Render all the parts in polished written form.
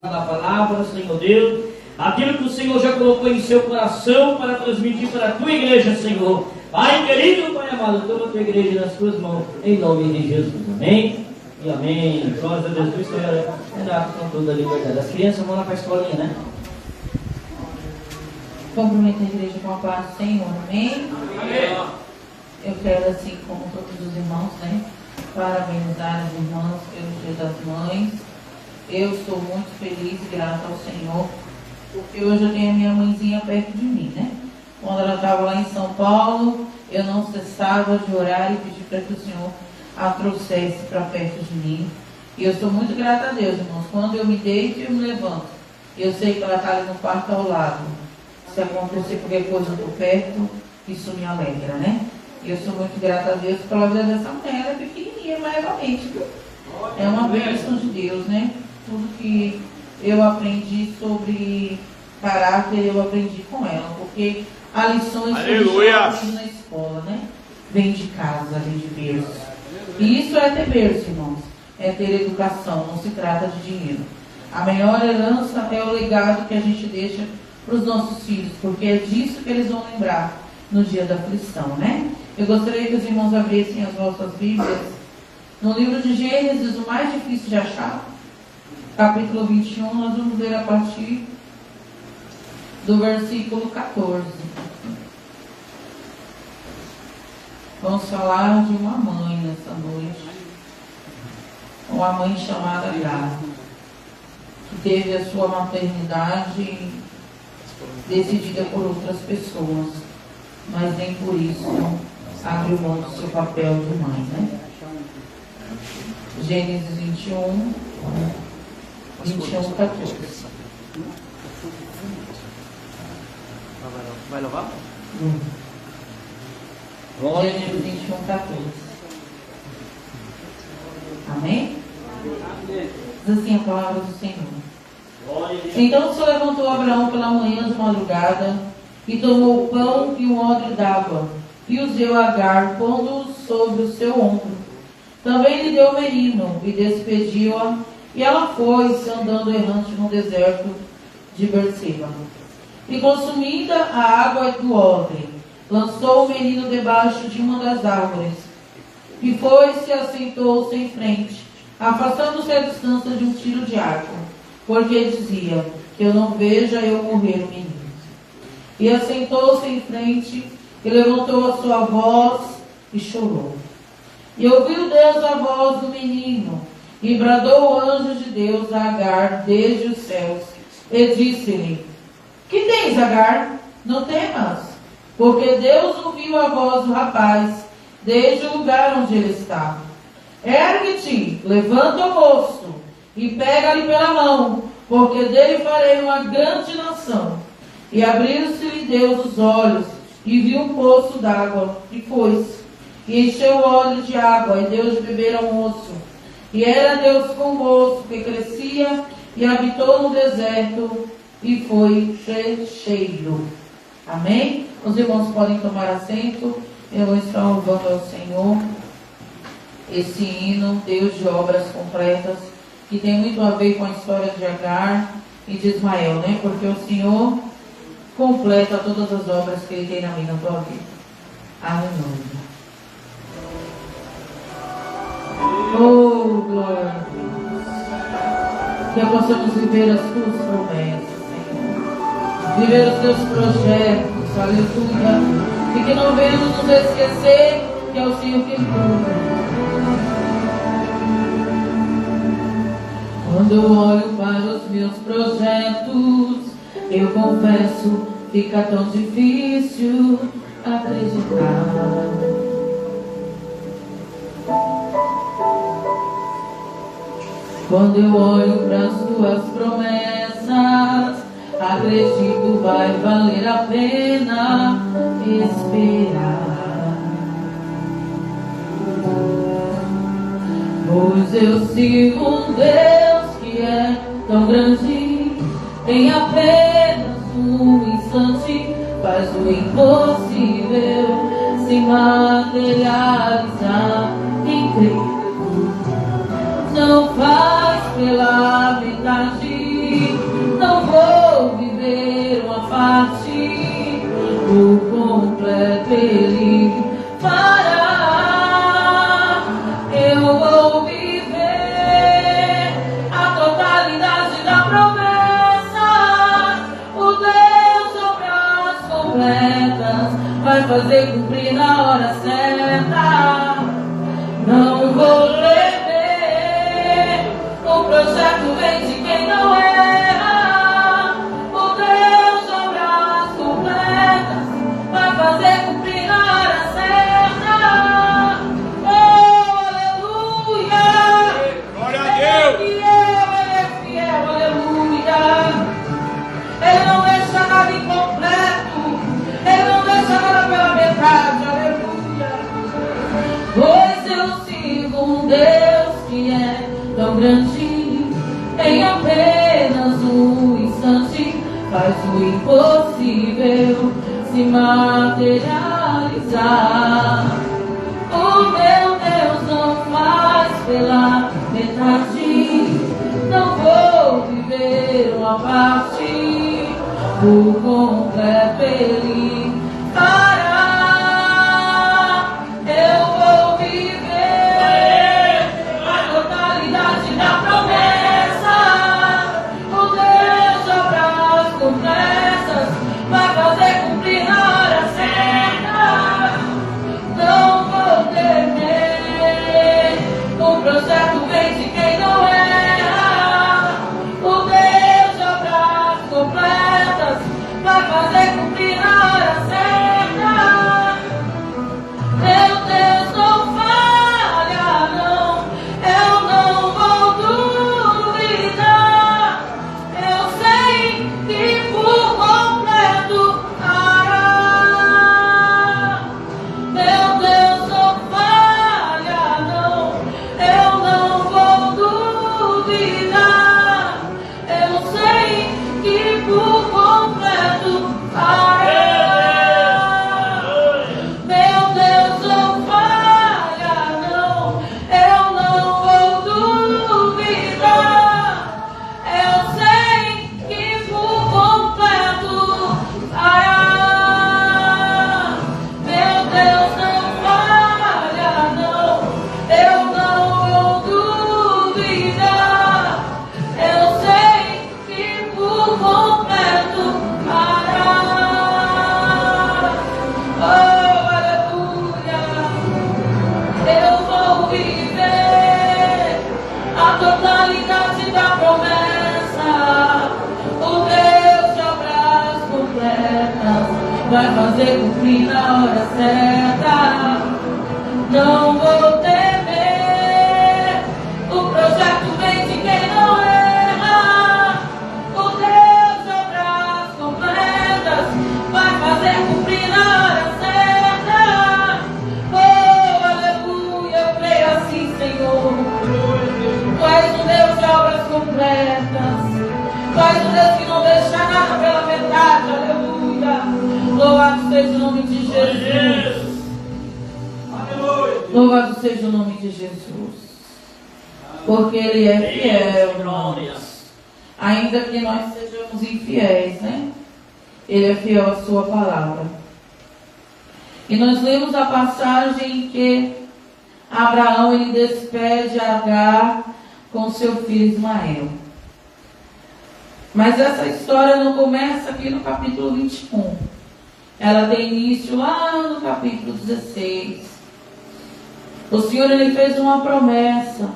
Da palavra, Senhor Deus, aquilo que o Senhor já colocou em seu coração para transmitir para a tua igreja, Senhor. Pai querido, Pai amado, toma a tua igreja nas tuas mãos, em nome de Jesus, amém e amém. Glória a Deus, o Senhor é com toda a liberdade. As crianças vão lá para a escolinha, né? Cumprimento a igreja com a paz do Senhor, amém? Amém. Eu quero, assim como todos os irmãos, né, parabenizar as irmãs pelo Dia das Mães. Eu sou muito feliz e grata ao Senhor, porque hoje eu tenho a minha mãezinha perto de mim, né? Quando ela estava lá em São Paulo, eu não cessava de orar e pedir para que o Senhor a trouxesse para perto de mim. E eu sou muito grata a Deus, irmãos. Quando eu me deito e eu me levanto, eu sei que ela está ali no quarto ao lado. Se acontecer qualquer coisa por perto, isso me alegra, né? E eu sou muito grata a Deus pela vida dessa mulher. Ela é pequenininha, mas é valente, viu? É uma bênção de Deus, né? Tudo que eu aprendi sobre caráter, eu aprendi com ela, porque há lições que eu aprendi na escola, né? Vem de casa, vem de berço. E isso é ter berço, irmãos. É ter educação, não se trata de dinheiro. A melhor herança é o legado que a gente deixa para os nossos filhos, porque é disso que eles vão lembrar no dia da aflição, né? Eu gostaria que os irmãos abrissem as vossas Bíblias no livro de Gênesis, o mais difícil de achar, capítulo 21, nós vamos ler a partir do versículo 14. Vamos falar de uma mãe nessa noite, uma mãe chamada Agar, que teve a sua maternidade decidida por outras pessoas, mas nem por isso abriu mão do seu papel de mãe, né? Gênesis 21, 14. Vai louvar? Gênesis 21, 14. Amém? Diz assim a palavra do Senhor. Então se levantou Abraão pela manhã de madrugada e tomou o pão e um odre d'água e os deu a Agar, pondo-o sobre o seu ombro. Também lhe deu o menino e despediu-a, e ela foi-se andando errante no deserto de Berseba. E consumida a água do odre, lançou o menino debaixo de uma das árvores, e foi-se e assentou-se em frente, afastando-se a distância de um tiro de arco, porque dizia: que eu não veja eu morrer o menino. E assentou-se em frente, e levantou a sua voz, e chorou. E ouviu Deus a voz do menino, e bradou o anjo de Deus a Agar desde os céus, e disse-lhe: que tens, Agar? Não temas, porque Deus ouviu a voz do rapaz, desde o lugar onde ele está. Ergue-te, levanta o rosto, e pega-lhe pela mão, porque dele farei uma grande nação. E abriu-se-lhe Deus os olhos, e viu um poço d'água, e foi-se. E encheu o odre de água, e deu de beber ao moço. E era Deus com o moço, que crescia, e habitou no deserto, e foi cheio. Amém? Os irmãos podem tomar assento. Eu vou estar louvando ao Senhor esse hino, Deus de obras completas, que tem muito a ver com a história de Agar e de Ismael, né? Porque o Senhor completa todas as obras que Ele tem na minha, na tua vida. Aleluia. Oh, glória a Deus. Que possamos viver as tuas promessas, Senhor. Viver os teus projetos, aleluia. E que não venhamos nos esquecer que é o Senhor que cuida. Quando eu olho para os meus projetos, eu confesso, fica tão difícil acreditar. Quando eu olho para as tuas promessas, acredito vai valer a pena esperar. Pois eu sigo um Deus que é tão grande, em apenas um instante faz o impossível se materializar. Incrível, não faz pela metade, não vou viver uma parte, por completo Ele fará. Eu vou viver a totalidade da promessa. O Deus de obras completas vai fazer cumprir na hora certa. Não vou temer, o projeto vem de quem não erra. O Deus de obras completas vai fazer cumprir na hora certa. Oh, aleluia! Glória a Deus! Ele é fiel, aleluia! Ele não deixa nada incompleto, Ele não deixa nada pela metade, aleluia! Pois eu sirvo um Deus que é tão grande, em apenas um instante faz o impossível se materializar. O meu Deus não faz pela metade, não vou viver uma parte, por completo Ele fará. Eu vou viver a totalidade da promessa. O Deus de obras completas vai fazer cumprir na hora certa. Não vou temer, o projeto vem de quem não erra. O Deus de obras completas vai fazer cumprir na hora certa. Meu Deus não falha, não, eu não vou duvidar. Eu sei que por completo fará. Meu Deus não falha, não, eu não vou duvidar. Eu sei que por completo fará. Meu Deus não falha, não, eu não vou duvidar. Eu sei que por completo fará. Meu Deus não falha, não, eu não vou duvidar. Eu sei que por completo fará. Oh, aleluia! Eu vou viver a totalidade da promessa. O Deus de obras completas vai fazer cumprir na hora certa. Não vou temer, o projeto vem de quem não erra. O Deus de obras completas vai fazer cumprir na hora certa. Oh, aleluia, eu creio assim, Senhor. Tu és um Deus de obras completas. Tu és um Deus que não deixa nada pela metade, aleluia. Louvado seja o nome de Jesus. Louvado seja o nome de Jesus. Porque Ele é fiel, irmãos. Ainda que nós sejamos infiéis, né? Ele é fiel à sua palavra. E nós lemos a passagem que Abraão, ele despede Agar com seu filho Ismael. Mas essa história não começa aqui no capítulo 21. Ela tem início lá no capítulo 16. O Senhor, ele fez uma promessa.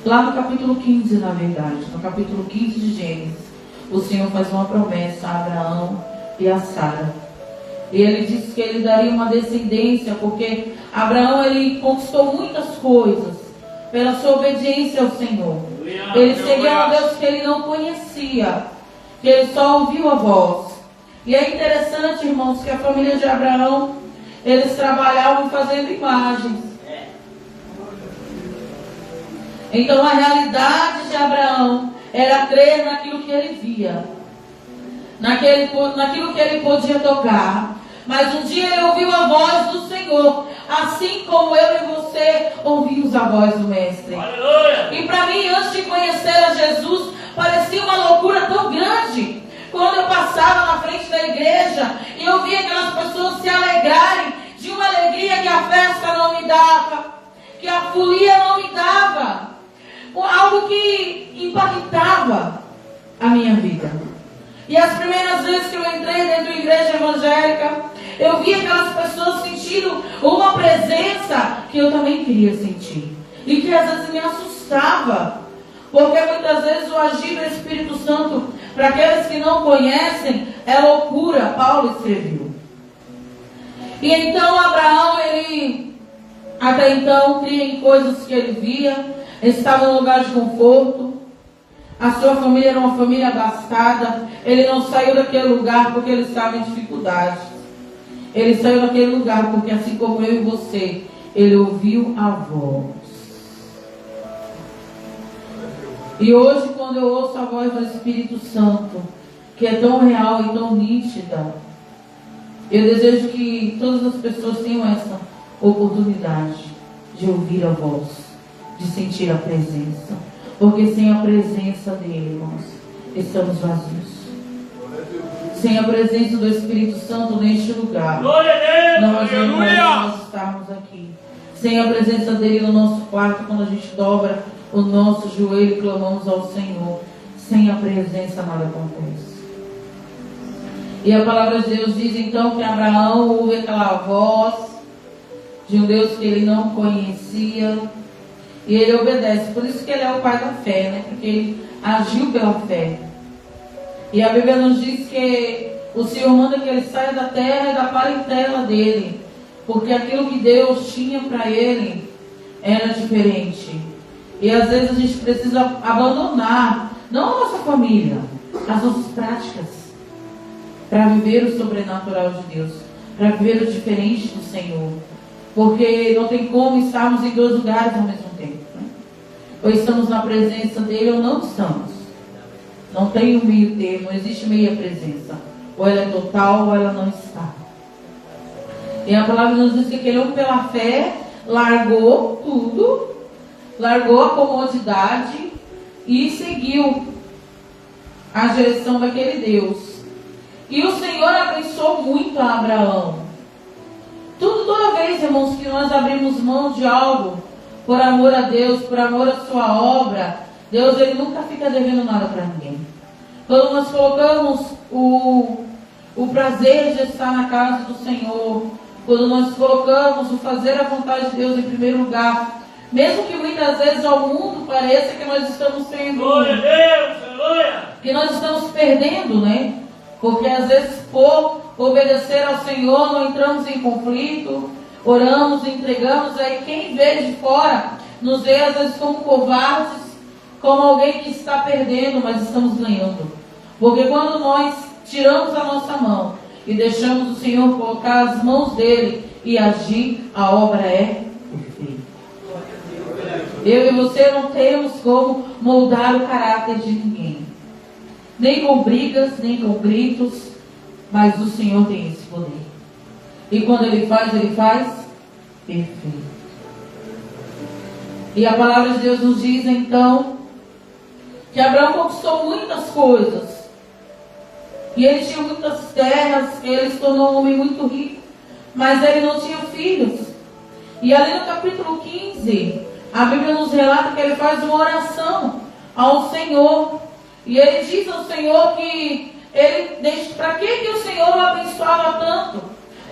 Lá no capítulo 15, na verdade. No capítulo 15 de Gênesis. O Senhor faz uma promessa a Abraão e a Sara. E ele disse que ele daria uma descendência, porque Abraão, ele conquistou muitas coisas pela sua obediência ao Senhor. Ele seguia um Deus que ele não conhecia, que ele só ouviu a voz. E é interessante, irmãos, que a família de Abraão, eles trabalhavam fazendo imagens. Então a realidade de Abraão era crer naquilo que ele via, naquilo que ele podia tocar. Mas um dia ele ouviu a voz do Senhor, assim como eu e você ouvimos a voz do Mestre. Aleluia. E para mim, antes de conhecer a Jesus, parecia uma loucura tão grande. Quando eu passava na frente da igreja e eu via aquelas pessoas se alegrarem de uma alegria que a festa não me dava, que a folia não me dava, algo que impactava a minha vida. E as primeiras vezes que eu entrei dentro da igreja evangélica, eu via aquelas pessoas sentindo uma presença que eu também queria sentir. E que às vezes me assustava. Porque muitas vezes o agir do Espírito Santo, para aqueles que não conhecem, é loucura. Paulo escreveu. E então Abraão, ele até então cria em coisas que ele via, estava num lugar de conforto. A sua família era uma família abastada. Ele não saiu daquele lugar porque ele estava em dificuldade. Ele saiu daquele lugar porque, assim como eu e você, ele ouviu a voz. E hoje, quando eu ouço a voz do Espírito Santo, que é tão real e tão nítida, eu desejo que todas as pessoas tenham essa oportunidade de ouvir a voz, de sentir a presença. Porque sem a presença dele, irmãos, estamos vazios. Sem a presença do Espírito Santo neste lugar, não adianta nós estarmos aqui. Sem a presença dele no nosso quarto, quando a gente dobra o nosso joelho e clamamos ao Senhor, sem a presença nada acontece. E a palavra de Deus diz então que Abraão ouve aquela voz de um Deus que ele não conhecia, e ele obedece. Por isso que ele é o pai da fé, né? Porque ele agiu pela fé. E a Bíblia nos diz que o Senhor manda que ele saia da terra e da parentela dele, porque aquilo que Deus tinha para ele era diferente. E às vezes a gente precisa abandonar, não a nossa família, as nossas práticas, para viver o sobrenatural de Deus, para viver o diferente do Senhor. Porque não tem como estarmos em dois lugares ao mesmo tempo, né? Ou estamos na presença dele ou não estamos. Não tem um meio termo, não existe meia presença. Ou ela é total ou ela não está. E a palavra nos diz que aquele homem pela fé largou tudo, largou a comodidade e seguiu a direção daquele Deus. E o Senhor abençoou muito a Abraão. Toda vez, irmãos, que nós abrimos mão de algo por amor a Deus, por amor à sua obra, Deus, ele nunca fica devendo nada para ninguém. Quando nós colocamos o prazer de estar na casa do Senhor, quando nós colocamos o fazer a vontade de Deus em primeiro lugar, mesmo que muitas vezes ao mundo pareça que nós estamos sendo... Glória a Deus, aleluia! Que nós estamos perdendo, né? Porque às vezes por obedecer ao Senhor não entramos em conflito, oramos, entregamos, aí quem vê de fora nos vê às vezes como covardes, como alguém que está perdendo, mas estamos ganhando. Porque quando nós tiramos a nossa mão e deixamos o Senhor colocar as mãos dele e agir, a obra é perfeita. Eu e você não temos como moldar o caráter de ninguém. Nem com brigas, nem com gritos, mas o Senhor tem esse poder. E quando ele faz perfeito. E a palavra de Deus nos diz então que Abraão conquistou muitas coisas. E ele tinha muitas terras, ele se tornou um homem muito rico, mas ele não tinha filhos. E ali no capítulo 15, a Bíblia nos relata que ele faz uma oração ao Senhor. E ele diz ao Senhor que para que o Senhor o abençoava tanto?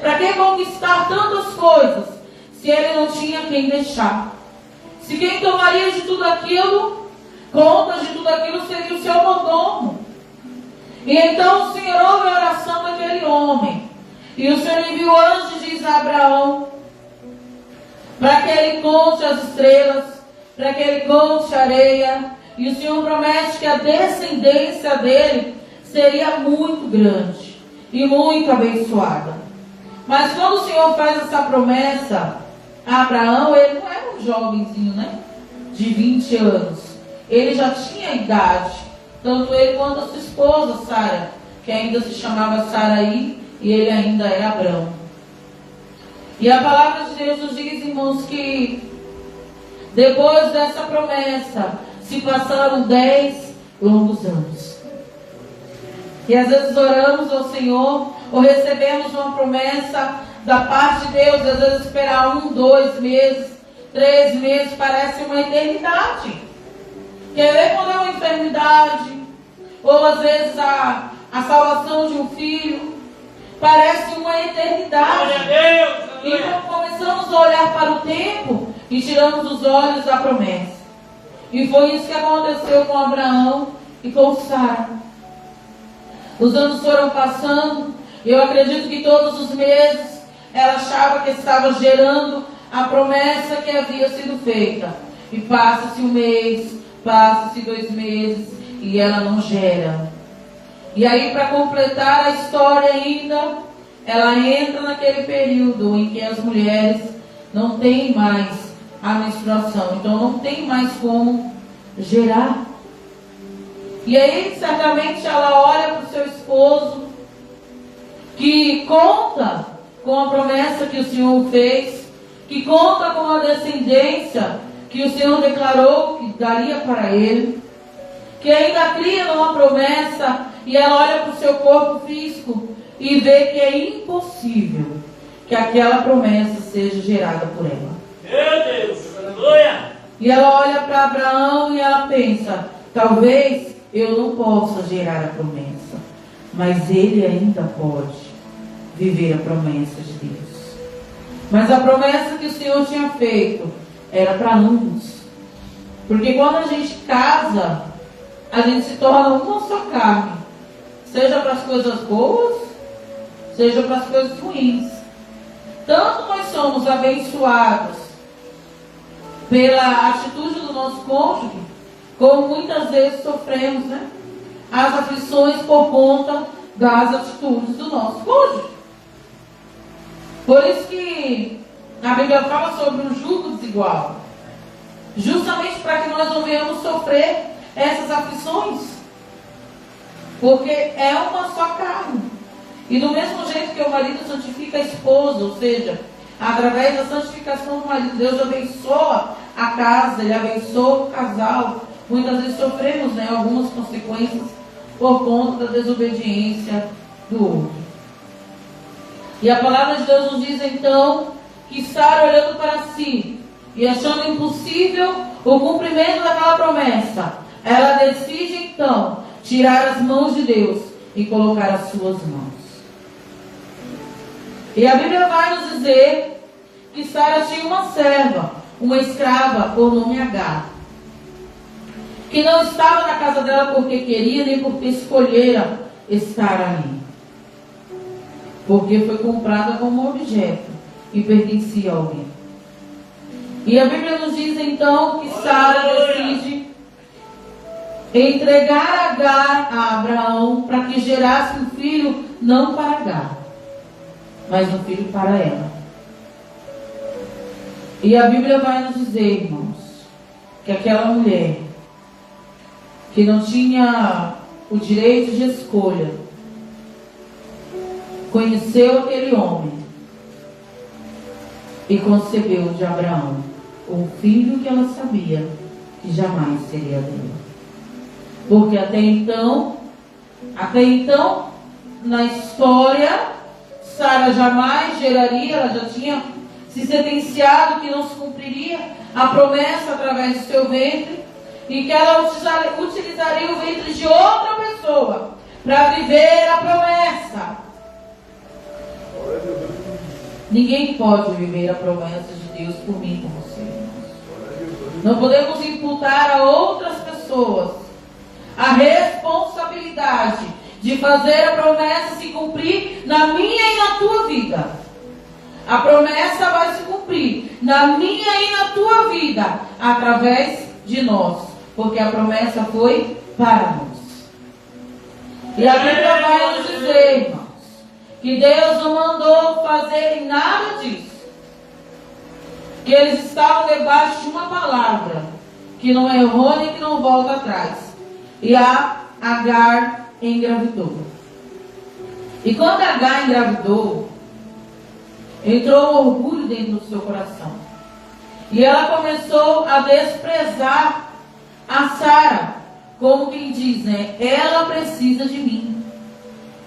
Para que conquistar tantas coisas, se ele não tinha quem deixar? Se quem tomaria de tudo aquilo, conta de tudo aquilo, seria o seu mordomo. E então o Senhor ouve a oração daquele homem. E o Senhor enviou anjos, diz a Abraão, para que ele conte as estrelas, para que ele conte a areia. E o Senhor promete que a descendência dele seria muito grande e muito abençoada. Mas quando o Senhor faz essa promessa a Abraão, ele não era um jovenzinho, né? De 20 anos. Ele já tinha idade. Tanto ele quanto a sua esposa, Sara, que ainda se chamava Saraí, e ele ainda era Abrão. E a palavra de Deus nos diz, irmãos, que depois dessa promessa se passaram 10 longos anos. E às vezes oramos ao Senhor, ou recebemos uma promessa da parte de Deus, às vezes esperar 1, 2 meses, 3 meses, parece uma eternidade. Quer ver quando é uma enfermidade, ou às vezes a salvação de um filho, parece uma eternidade. Então começamos a olhar para o tempo e tiramos os olhos da promessa. E foi isso que aconteceu com Abraão e com Sara. Os anos foram passando, e eu acredito que todos os meses ela achava que estava gerando a promessa que havia sido feita. E passa-se 1 mês, passa-se 2 meses, e ela não gera. E aí, para completar a história ainda, ela entra naquele período em que as mulheres não têm mais a menstruação. Então não tem mais como gerar. E aí, certamente, ela olha para o seu esposo, que conta com a promessa que o Senhor fez, que conta com a descendência que o Senhor declarou que daria para ele, que ainda cria numa promessa, e ela olha para o seu corpo físico e vê que é impossível que aquela promessa seja gerada por ela. Meu Deus, aleluia! E ela olha para Abraão e ela pensa, talvez eu não possa gerar a promessa, mas ele ainda pode viver a promessa de Deus. Mas a promessa que o Senhor tinha feito era para ambos. Porque quando a gente casa, a gente se torna uma só carne. Seja para as coisas boas, seja para as coisas ruins. Tanto nós somos abençoados pela atitude do nosso cônjuge, como muitas vezes sofremos, né, as aflições por conta das atitudes do nosso cônjuge. Por isso que a Bíblia fala sobre um jugo desigual, justamente para que nós não venhamos sofrer essas aflições, porque é uma só carne. E do mesmo jeito que o marido santifica a esposa, ou seja, através da santificação do marido, Deus abençoa a casa, Ele abençoa o casal. Muitas vezes sofremos, né, algumas consequências por conta da desobediência do outro. E a palavra de Deus nos diz então que Sara, olhando para si e achando impossível o cumprimento daquela promessa, ela decide então tirar as mãos de Deus e colocar as suas mãos. E a Bíblia vai nos dizer que Sara tinha uma serva, uma escrava por nome Agar, que não estava na casa dela porque queria, nem porque escolhera estar ali, porque foi comprada como objeto e pertencia a alguém. E a Bíblia nos diz então que Sara decide entregar Agar a Abraão para que gerasse um filho, não para Agar, mas um filho para ela. E a Bíblia vai nos dizer, irmãos, que aquela mulher que não tinha o direito de escolha conheceu aquele homem e concebeu de Abraão um filho que ela sabia que jamais seria dele. Porque até então, na história, Sara jamais geraria, ela já tinha se sentenciado que não se cumpriria a promessa através do seu ventre, e que ela utilizaria o ventre de outra pessoa para viver a promessa. Ninguém pode viver a promessa de Deus por mim e por você. Não podemos imputar a outras pessoas a responsabilidade de fazer a promessa se cumprir na minha e na tua vida. A promessa vai se cumprir na minha e na tua vida através de nós, porque a promessa foi para nós. E a Bíblia vai nos dizer, irmãos, que Deus não mandou fazerem nada disso, que eles estavam debaixo de uma palavra que não é errônea e que não volta atrás. E a Agar engravidou. E quando Agar engravidou, entrou um orgulho dentro do seu coração. E ela começou a desprezar a Sara, como quem diz, né? Ela precisa de mim.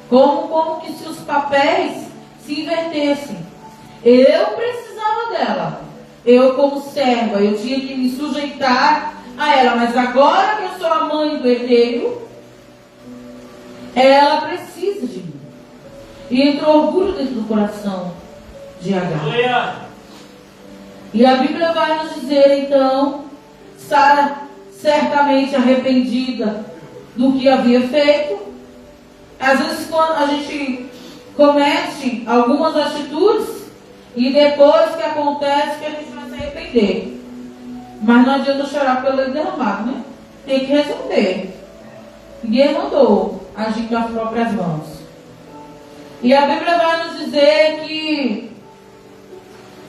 Como que se os papéis se invertessem. Eu precisava dela. Eu, como serva, eu tinha que me sujeitar a ela. Mas agora que eu sou a mãe do herdeiro, ela precisa de mim. E entrou orgulho dentro do coração de Agar. E a Bíblia vai nos dizer, então, Sara, certamente arrependida do que havia feito. Às vezes, quando a gente comete algumas atitudes, e depois que acontece, que a gente vai se arrepender. Mas não adianta chorar pelo leite derramado, né? Tem que resolver. Ninguém mandou agir com as próprias mãos. E a Bíblia vai nos dizer que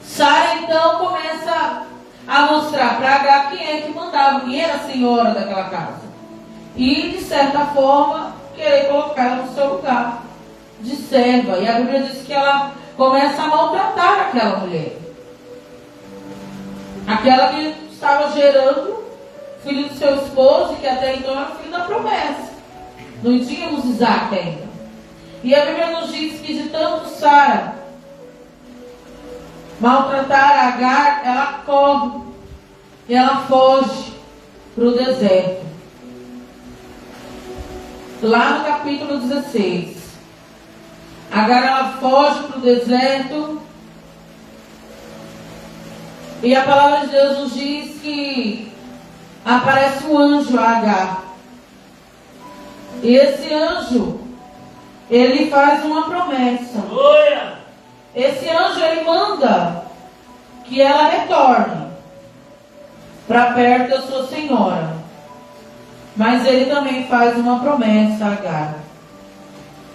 Sara então começa a mostrar para Agar quem é que mandava, quem era a senhora daquela casa. E, de certa forma, querer colocar ela no seu lugar de serva. E a Bíblia diz que ela começa a maltratar aquela mulher. Aquela que estava gerando filho do seu esposo, e que até então era filho da promessa. Não tínhamos Isaac ainda. E a Bíblia nos diz que de tanto Sara maltratar Agar, ela corre e ela foge para o deserto. Lá no capítulo 16, Agar ela foge para o deserto, e a palavra de Deus nos diz que aparece um anjo a Agar. E esse anjo, ele faz uma promessa. Esse anjo, ele manda que ela retorne para perto da sua senhora. Mas ele também faz uma promessa a Agar.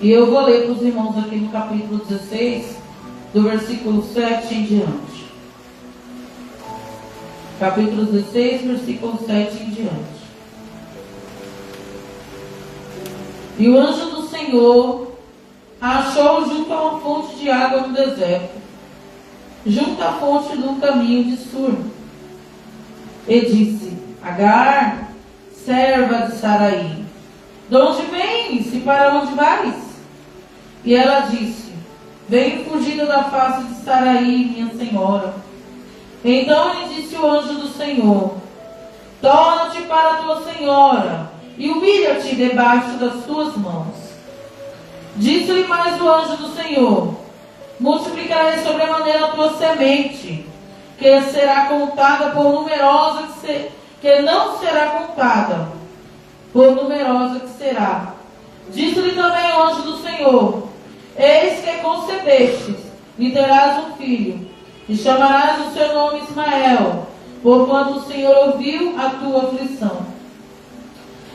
E eu vou ler para os irmãos aqui no capítulo 16, do versículo 7 em diante. Capítulo 16, versículo 7 em diante. E o anjo do Senhor a achou junto a uma fonte de água no deserto, junto à fonte do caminho de Sur. E disse: Agar, serva de Saraí, de onde vens e para onde vais? E ela disse: venho fugida da face de Saraí, minha senhora. Então lhe disse o anjo do Senhor: torna-te para a tua senhora e humilha-te debaixo das tuas mãos. Disse-lhe mais o anjo do Senhor: multiplicarei sobremaneira a tua semente, que será contada por numerosa que não será contada, por numerosa que será. Disse-lhe também o anjo do Senhor: eis que concebestes, e terás um filho, e chamarás o seu nome Ismael, porquanto o Senhor ouviu a tua aflição.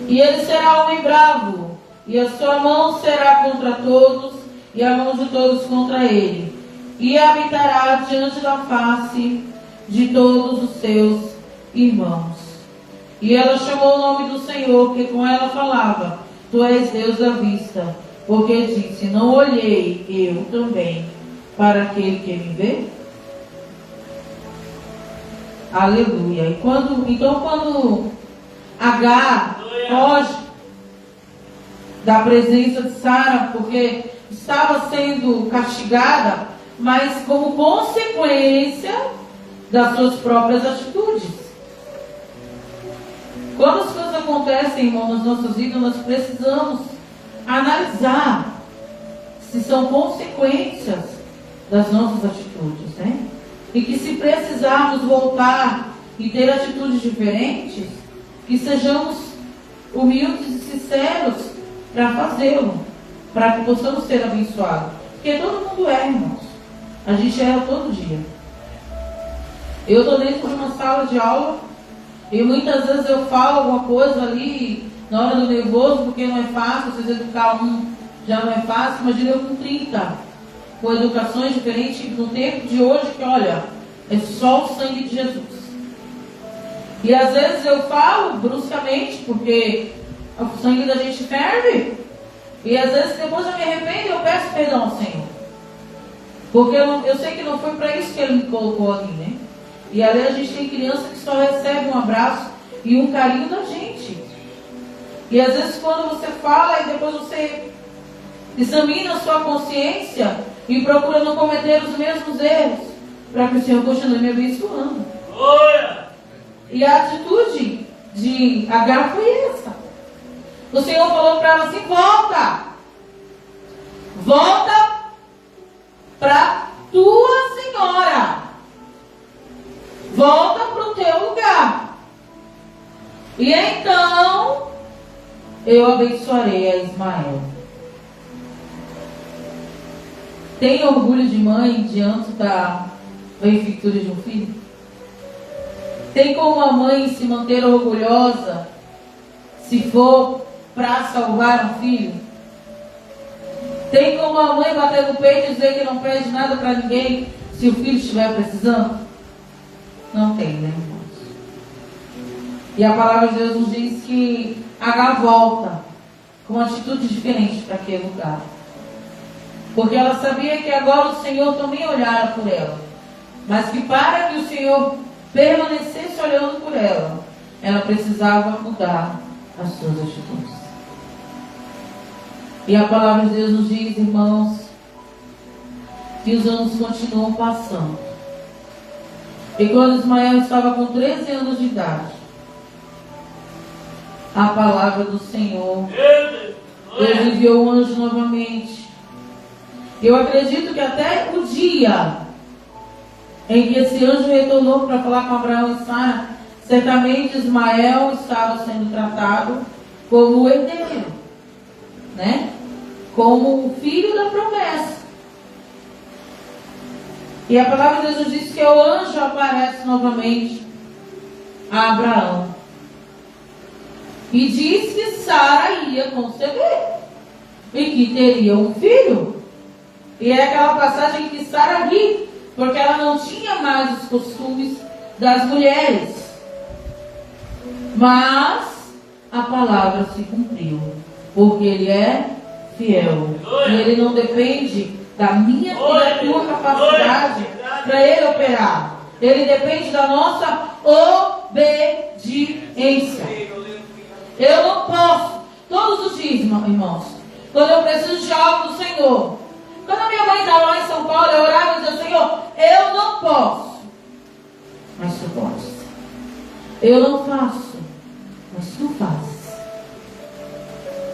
E ele será homem bravo, e a sua mão será contra todos, e a mão de todos contra ele, e habitará diante da face de todos os seus irmãos. E ela chamou o nome do Senhor, que com ela falava: tu és Deus à vista, porque disse: não olhei eu também para aquele que me vê? Aleluia. E quando Agar foge da presença de Sara, porque estava sendo castigada, mas como consequência das suas próprias atitudes. Quando as coisas acontecem, irmão, nas nossas vidas, nós precisamos analisar se são consequências das nossas atitudes, né? E que se precisarmos voltar e ter atitudes diferentes, que sejamos humildes e sinceros para fazê-lo, para que possamos ser abençoados. Porque todo mundo erra, irmãos. A gente erra todo dia. Eu estou dentro de uma sala de aula e muitas vezes eu falo alguma coisa ali na hora do nervoso, porque não é fácil. Vocês educar um já não é fácil. Imagina eu com 30, com educações diferentes no tempo de hoje, que olha, é só o sangue de Jesus. E às vezes eu falo bruscamente, porque o sangue da gente ferve. E às vezes depois eu me arrependo e eu peço perdão ao Senhor. Porque eu sei que não foi para isso que Ele me colocou ali, né? E ali a gente tem criança que só recebe um abraço e um carinho da gente. E às vezes quando você fala e depois você examina a sua consciência e procura não cometer os mesmos erros, para que o Senhor continue me abençoando. E a atitude de Agar foi essa. O Senhor falou para ela assim: volta! Volta para tua senhora. Volta para o teu lugar. E então eu abençoarei a Ismael. Tem orgulho de mãe diante da benfeitura de um filho? Tem como a mãe se manter orgulhosa se for para salvar um filho? Tem como a mãe bater no peito e dizer que não pede nada para ninguém se o filho estiver precisando? Não tem, né, irmãos? E a palavra de Deus nos diz que Agar volta com uma atitude diferente para aquele lugar. Porque ela sabia que agora o Senhor também olhara por ela. Mas que para que o Senhor permanecesse olhando por ela, ela precisava mudar as suas atitudes. E a palavra de Deus nos diz, irmãos, que os anos continuam passando. E quando Ismael estava com 13 anos de idade, a palavra do Senhor, Deus enviou o anjo novamente. Eu acredito que até o dia em que esse anjo retornou para falar com Abraão e Sara, certamente Ismael estava sendo tratado como o herdeiro, né? Como o filho da promessa. E a palavra de Deus diz que o anjo aparece novamente a Abraão e diz que Sara ia conceber e que teria um filho. E é aquela passagem que Sara ri, porque ela não tinha mais os costumes das mulheres. Mas a palavra se cumpriu, porque Ele é fiel. E Ele não depende da minha e da tua capacidade para Ele operar. Ele depende da nossa obediência. Eu não posso, todos os dias, irmãos, quando eu preciso de algo do Senhor, quando a minha mãe estava lá em São Paulo, eu orava e dizia: Senhor, eu não posso, mas Tu podes. Eu não faço, mas Tu fazes.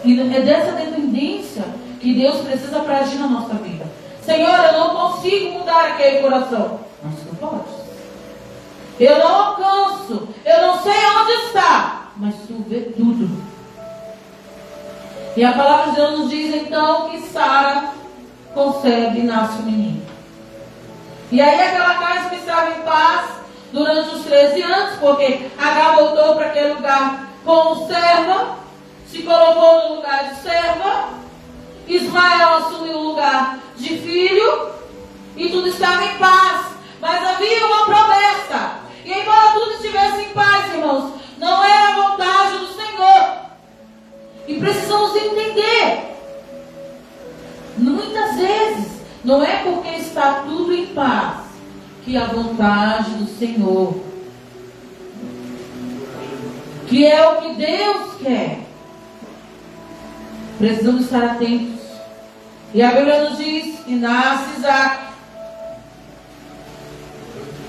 E é dessa dependência que Deus precisa para agir na nossa vida. Senhor, eu não consigo mudar aquele coração, mas Tu podes. Eu não alcanço, eu não sei onde está, mas Tu vê tudo. E a palavra de Deus nos diz então que Sara concebe e nasce um menino. E aí aquela casa que estava em paz durante os 13 anos, porque Agar voltou para aquele lugar como serva, se colocou no lugar de serva, Ismael assumiu o lugar de filho, e tudo estava em paz. Mas havia uma promessa. E embora tudo estivesse em paz, irmãos, não era a vontade do Senhor. E precisamos entender. Muitas vezes, não é porque está tudo em paz que a vontade do Senhor, que é o que Deus quer. Precisamos estar atentos. E a Bíblia nos diz que nasce Isaac.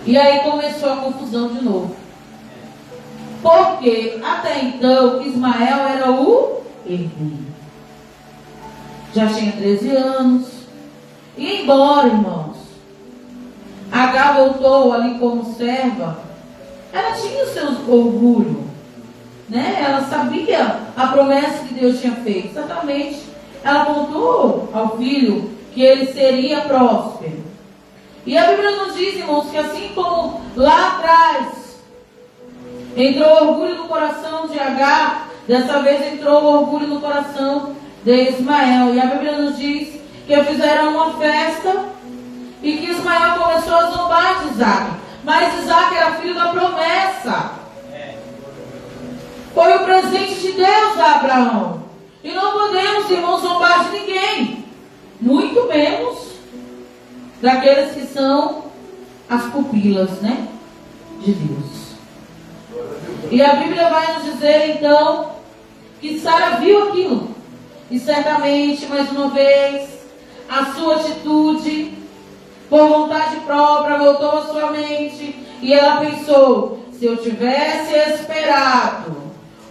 E aí começou a confusão de novo. Porque até então Ismael era o herdeiro. Já tinha 13 anos. E embora, irmãos, Agar voltou ali como serva, ela tinha o seu orgulho, né? Ela sabia a promessa que Deus tinha feito. Exatamente. Ela contou ao filho que ele seria próspero. E a Bíblia nos diz, irmãos, que assim como lá atrás entrou orgulho no coração de Agar, dessa vez entrou orgulho no coração de Ismael. E a Bíblia nos diz que fizeram uma festa e que Ismael começou a zombar de Isaac. Mas Isaac era filho da promessa. Foi o presente de Deus a Abraão. E não podemos, irmãos, zombar de ninguém, muito menos daqueles que são as pupilas, né, de Deus. E a Bíblia vai nos dizer então que Sara viu aquilo, e certamente, mais uma vez, a sua atitude, por vontade própria, voltou à sua mente, e ela pensou: se eu tivesse esperado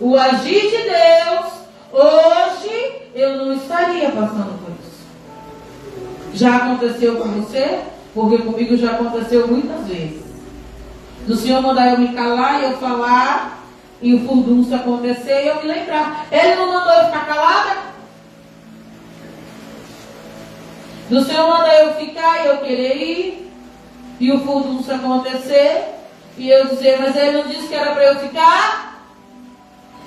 o agir de Deus, hoje eu não estaria passando por isso. Já aconteceu com você? Porque comigo já aconteceu muitas vezes. Do Senhor mandar eu me calar e eu falar, e o furdunço acontecer e eu me lembrar. Ele não mandou eu ficar calada? Do Senhor mandar eu ficar e eu querer ir, e o furdunço acontecer, e eu dizer: mas Ele não disse que era para eu ficar?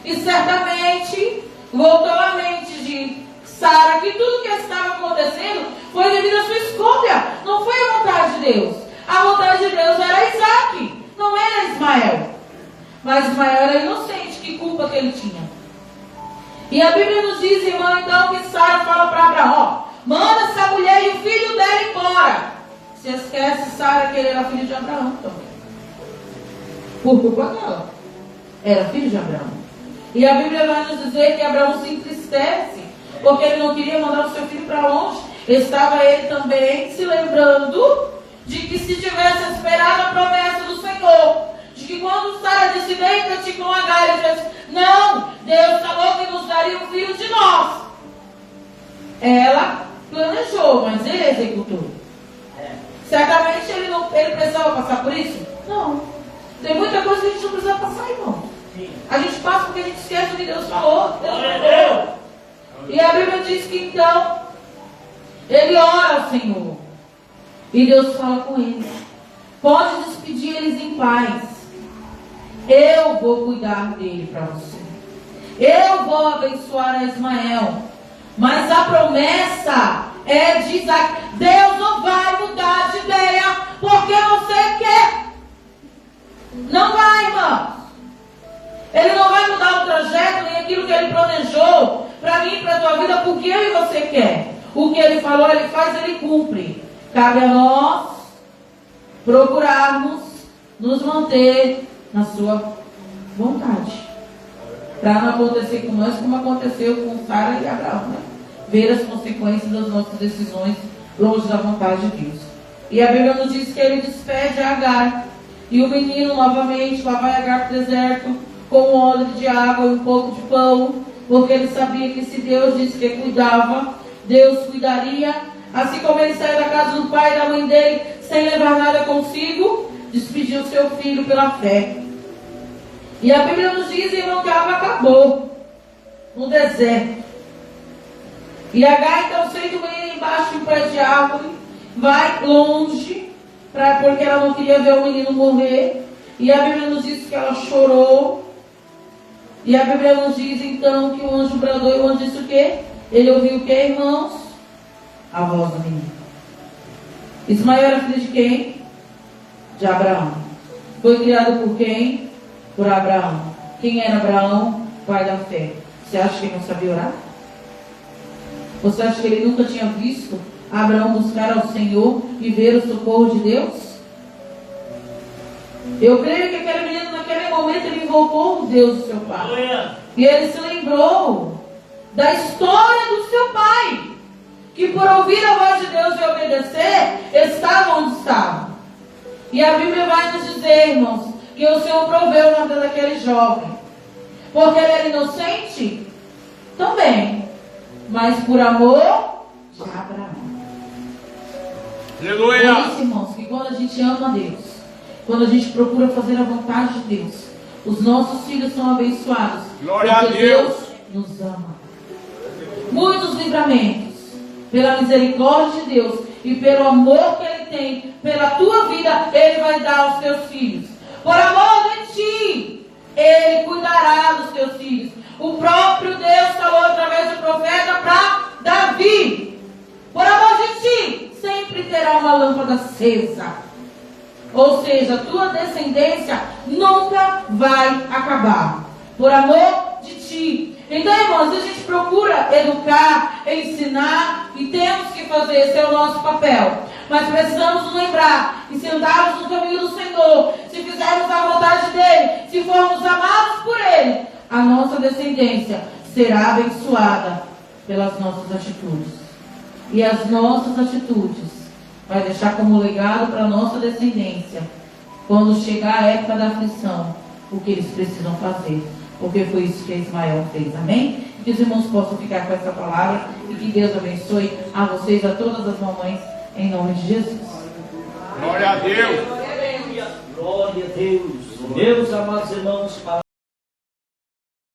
E certamente voltou à mente de Sara que tudo que estava acontecendo foi devido à sua escolha, não foi a vontade de Deus. A vontade de Deus era Isaac, não era Ismael. Mas Ismael era inocente, que culpa que ele tinha? E a Bíblia nos diz, irmão, então, que Sara fala para Abraão: manda essa mulher e o filho dela embora. Se esquece Sara que ele era filho de Abraão também, por culpa dela, era filho de Abraão. E a Bíblia vai nos dizer que Abraão se entristece, porque ele não queria mandar o seu filho para longe. Estava ele também se lembrando de que se tivesse esperado a promessa do Senhor, de que quando Sara disse: deita-te com Agar, ele disse: não, Deus falou que nos daria um filho de nós. Ela planejou, mas ele executou. Certamente ele precisava passar por isso? Não. Tem muita coisa que a gente não precisa passar, irmão. A gente passa porque a gente esquece o que Deus falou. Deus falou. E a Bíblia diz que então ele ora ao Senhor, e Deus fala com ele: pode despedir eles em paz, eu vou cuidar dele para você, eu vou abençoar a Ismael, mas a promessa é de Isaac. Deus não vai mudar de ideia porque você quer. Não vai, irmão. Ele não vai mudar o trajeto nem aquilo que ele planejou para mim e para a tua vida porque eu e você quer. O que ele falou, ele faz, ele cumpre. Cabe a nós procurarmos nos manter na sua vontade, para não acontecer com nós como aconteceu com Sara e Abraão, né? Ver as consequências das nossas decisões longe da vontade de Deus. E a Bíblia nos diz que ele despede a Agar, e o menino novamente lá vai Agar para o deserto com um odre de água e um pouco de pão, porque ele sabia que se Deus disse que cuidava, Deus cuidaria. Assim como ele saiu da casa do pai e da mãe dele sem levar nada consigo, despediu seu filho pela fé. E a Bíblia nos diz, irmão, que a água acabou no deserto. E Agar então senta o menino embaixo de um pé de árvore, vai longe, porque ela não queria ver o menino morrer. E a Bíblia nos diz que ela chorou. E a Bíblia nos diz então que o anjo bradou, e o anjo disse o quê? Ele ouviu o quê, irmãos? A voz do menino. Ismael era filho de quem? De Abraão. Foi criado por quem? Por Abraão. Quem era Abraão? Pai da fé. Você acha que ele não sabia orar? Você acha que ele nunca tinha visto Abraão buscar ao Senhor e ver o socorro de Deus? Eu creio que aquele menino, naquele momento, ele invocou o Deus do seu pai. E ele se lembrou da história do seu pai, que por ouvir a voz de Deus e obedecer, estava onde estava. E a Bíblia vai nos dizer, irmãos, que o Senhor proveu na vida daquele jovem. Porque ele era inocente? Também. Mas por amor de Abraão. Aleluia! Por isso, irmãos, que quando a gente ama a Deus, quando a gente procura fazer a vontade de Deus, os nossos filhos são abençoados. Glória porque a Deus nos ama. Muitos livramentos, pela misericórdia de Deus e pelo amor que Ele tem pela tua vida, Ele vai dar aos teus filhos. Por amor de ti, Ele cuidará dos teus filhos. O próprio Deus falou através do profeta para Davi: por amor de ti, sempre terá uma lâmpada acesa. Ou seja, a tua descendência nunca vai acabar. Por amor de ti. Então, irmãos, a gente procura educar, ensinar, e temos que fazer, esse é o nosso papel. Mas precisamos nos lembrar que se andarmos no caminho do Senhor, se fizermos a vontade dEle, se formos amados por Ele, a nossa descendência será abençoada pelas nossas atitudes. E as nossas atitudes vai deixar como legado para a nossa descendência, quando chegar a época da aflição, o que eles precisam fazer. Porque foi isso que Ismael fez. Amém? Que os irmãos possam ficar com essa palavra e que Deus abençoe a vocês, a todas as mamães, em nome de Jesus. Glória a Deus. Glória a Deus. Meus amados irmãos,